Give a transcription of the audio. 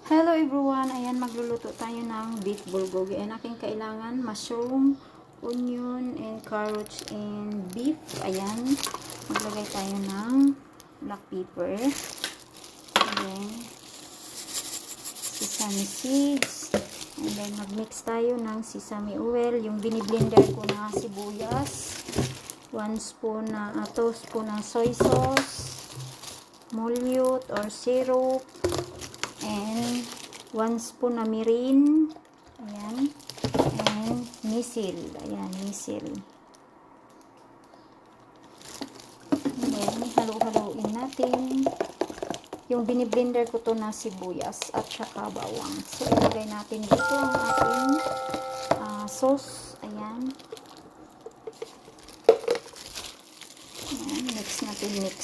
Hello everyone! Ayan, magluluto tayo ng beef bulgogi. Ayan, aking kailangan mushroom, onion, and carrots, and beef. Ayan, maglagay tayo ng black pepper. And then, sesame seeds. And then, magmix tayo ng sesame oil. Yung biniblender ko na sibuyas. 1 spoon na, 2 spoon ng soy sauce. Molute or syrup. And 1 spoon na mirin. Ayan. And misil. Ayan, misil. And then, halo-haloin natin. Yung biniblender ko to na sibuyas at saka bawang. So, ilagay natin dito ang ating sauce. Ayan. Ayan, mix natin, mix.